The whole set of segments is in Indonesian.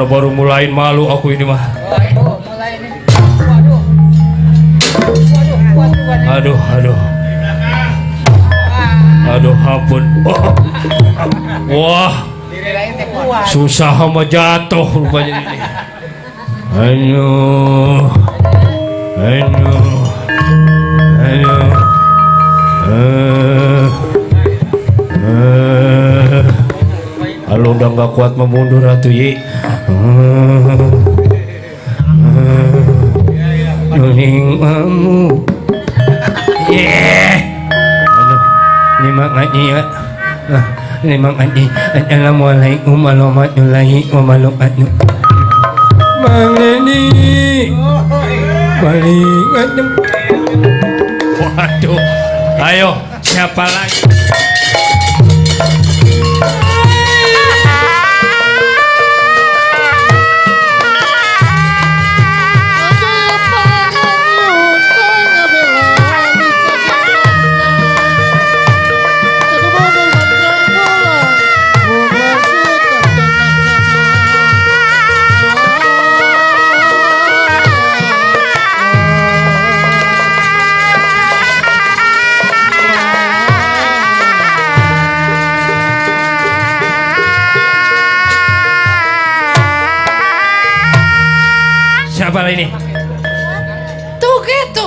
mana baru mulain malu aku ini mah. Mulai ini. Waduh. Aduh, aduh. Aduh, ampun. Wah. Susah sama jatuh rupanya ini. Aduh. Aduh. Aduh. Kalau udah nggak kuat memundur atuh Yi. Nuling kamu. Aduh, ini makanya ya. Ini makanya. Assalamualaikum warahmatullahi wabarakatuh. Bang Dedi. Balik. Waduh. Ayo, siapa lagi? Apa ini? Tuh gitu.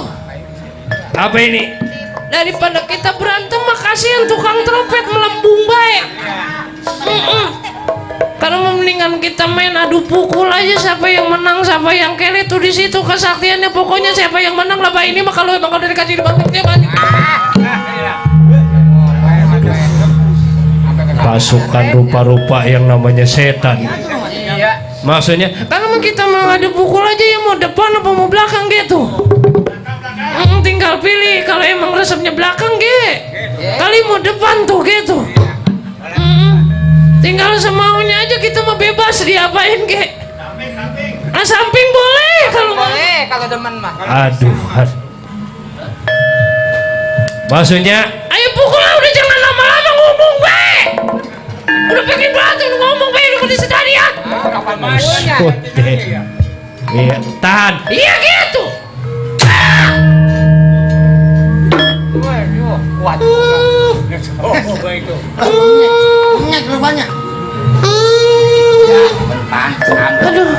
Apa ini? Daripada kita berantem mah kasihan tukang trompet melambung baik. Karena mendingan kita main adu pukul aja, siapa yang menang siapa yang kere tuh di situ kesaktiannya, pokoknya siapa yang menang lah ini mah kalau emang udah dikasih dibanting dia banting. Pasukan rupa-rupa yang namanya setan. Maksudnya Kalau kita mau adu pukul aja ya mau depan apa mau belakang gitu. Tinggal pilih kalau emang resepnya belakang kali mau depan tuh gitu. Tinggal semaunya aja, kita mau bebas diapain samping boleh kalau demen mah. aduh. Maksudnya ayo pukul lah, udah jangan lama-lama ngomong udah pengen berantem ngomong lu di sedarian. Kapan mainnya? Iya, tahan. Iya gitu. Kuat. Banyak. Aduh,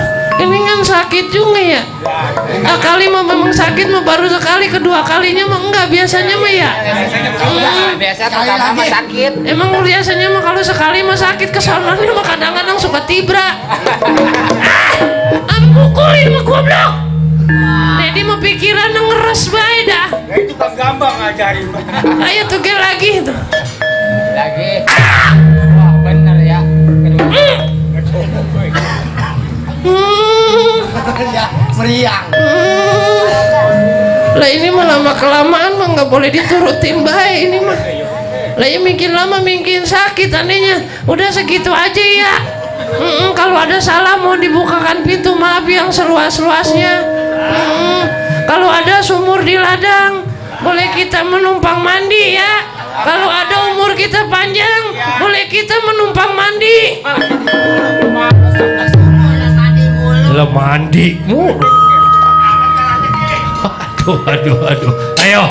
ini kan sakit juga ya. Kali mah memang sakit mah baru sekali, kedua kalinya mah enggak, biasanya mah ya. Biasa pertama mah sakit. Emang biasanya mah kalau sekali mah sakit, kesalahannya mah kadang-kadang suka tibra. Pukulin mah goblok. Dedi mah pikiran ngeres bae dah. Nah itu kan gampang ngajarin. Ayo tuh lagi tuh. Lagi. Wah bener ya. Meriang. Lah ini mah lama kelamaan mah nggak boleh diturutin baik ini mah. Lah ya makin lama makin sakit anehnya. Udah segitu aja ya. Kalau ada salah mau dibukakan pintu, maaf yang seluas-luasnya. Kalau ada sumur di ladang boleh kita menumpang mandi ya. Kalau ada umur kita panjang boleh kita menumpang mandi. Lah mandi mulu. Aduh. Ayo.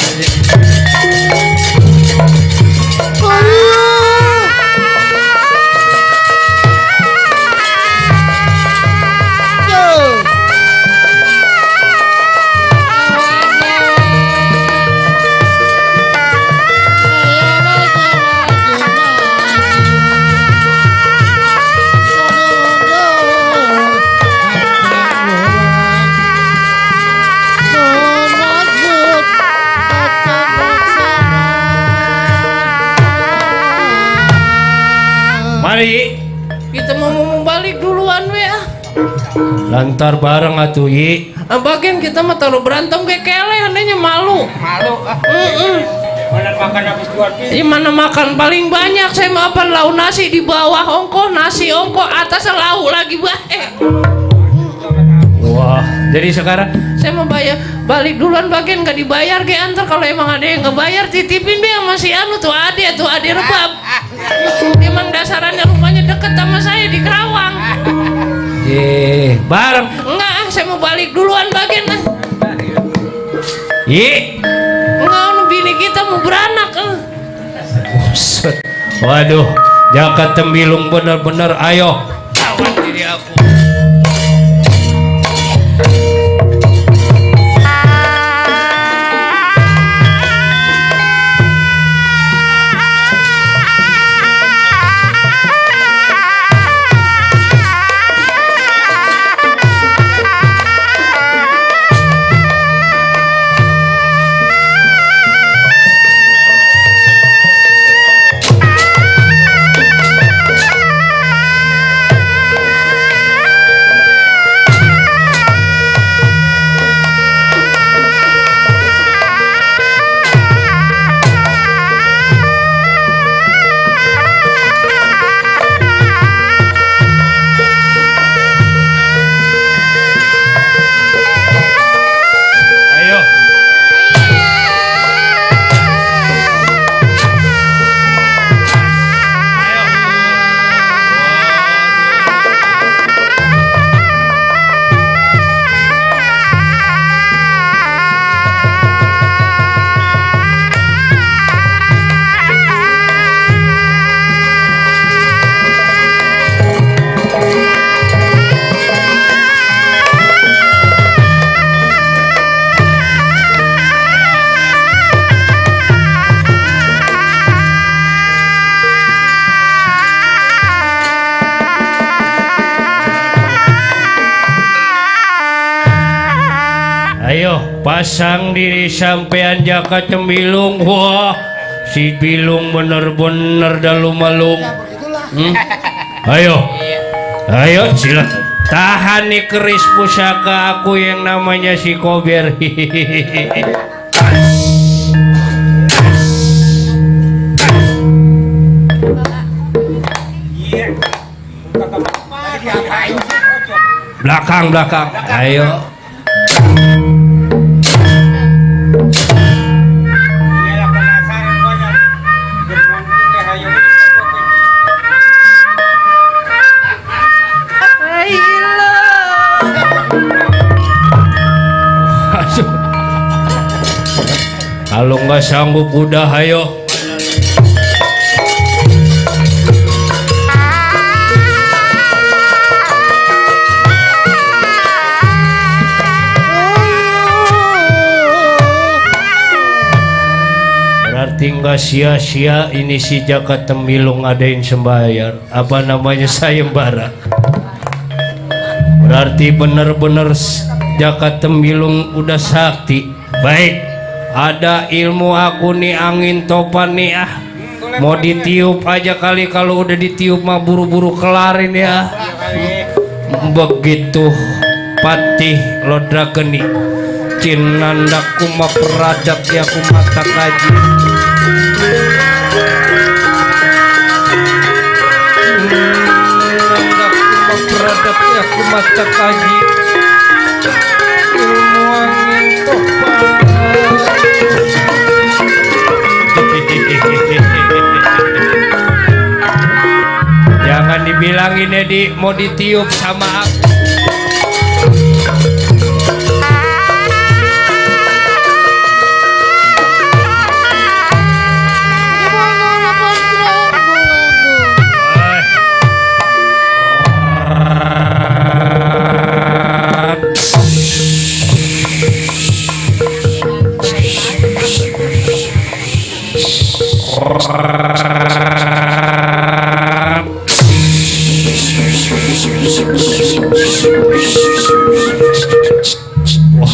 Mari Kita mau balik duluan ya. lantar bareng atuh Yi. Bagian kita mah taruh berantem kayak kele, anehnya malu. Mana makan habis 2 piring. Gimana makan paling banyak, saya mau apa lauk nasi di bawah ongkoh, nasi ongkoh atas lauk lagi Wah, jadi sekarang saya mau bayar balik duluan, bagian nggak dibayar antar kalau emang ada yang nggak bayar titipin dia masih anu tuh ade rebab. Emang dasarannya rumahnya deket sama saya di Kerawang. Bareng. Enggak, saya mau balik duluan bagian lah. Enggak, bini kita mau beranak. Buset. Waduh, Jaka Tembilung bener-bener, ayo lawan diri aku. Pasang diri sampean Jaka Tembilung. Wah, si Bilung bener-bener dalu malung. Ayo, ayo silakan. Tahan nih keris pusaka aku yang namanya si Kober. Belakang, belakang. Ayo. Kalau nggak sanggup udah ayo. Berarti nggak sia-sia ini si Jaka Tembilung ngadain sembayar apa namanya sayembara. Berarti bener-bener Jaka Tembilung udah sakti. Baik. Ada ilmu aku nih angin topan nih mau ditiup aja kali, kalau udah ditiup mah buru-buru kelarin ya. Begitu patih lodra geni cinandaku mah peradap ya ku mata kaji. Cinandaku mah peradap ya ku mata kaji. Ilmu angin topan. Jangan dibilangin Edi mau ditiup sama aku.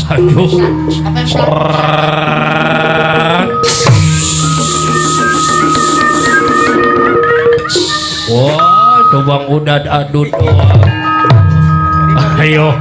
Waduh. Wah, dobang udah adut doang. Ayo.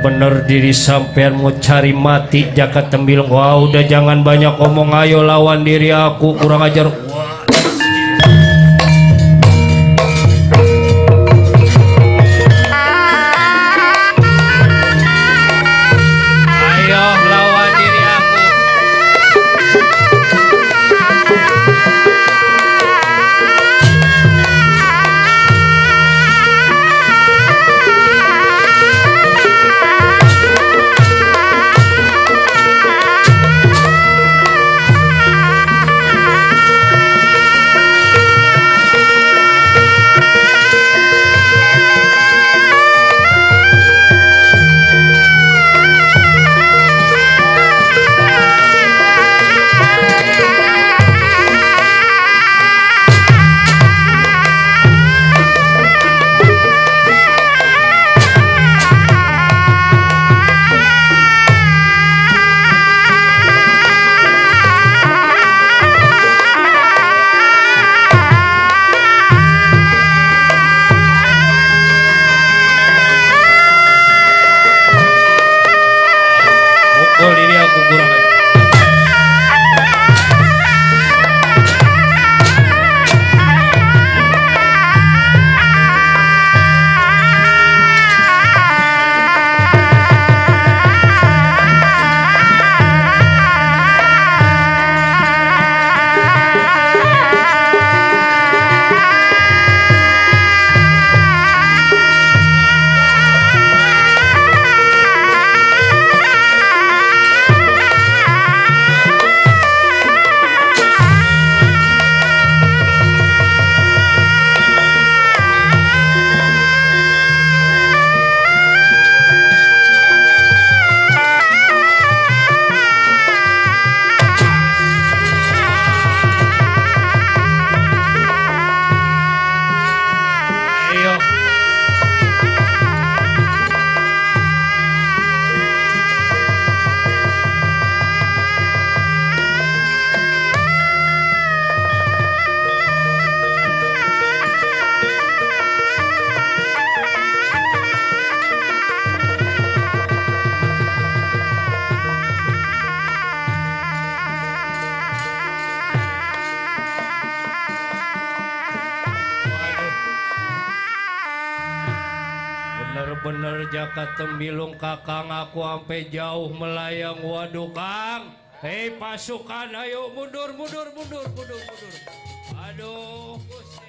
bener-bener diri sampean mau cari mati Jaka Tembilung. Wah udah jangan banyak omong, ayo lawan diri aku, kurang ajar. Wah. Ayo lawan diri aku. Pukul diri aku, kurang ajar. Ayo. Waduh. Bener-bener Jaka Tembilung kakang, aku sampai jauh melayang. Waduh Kang, hei pasukan, ayo mundur. Aduh Gusti.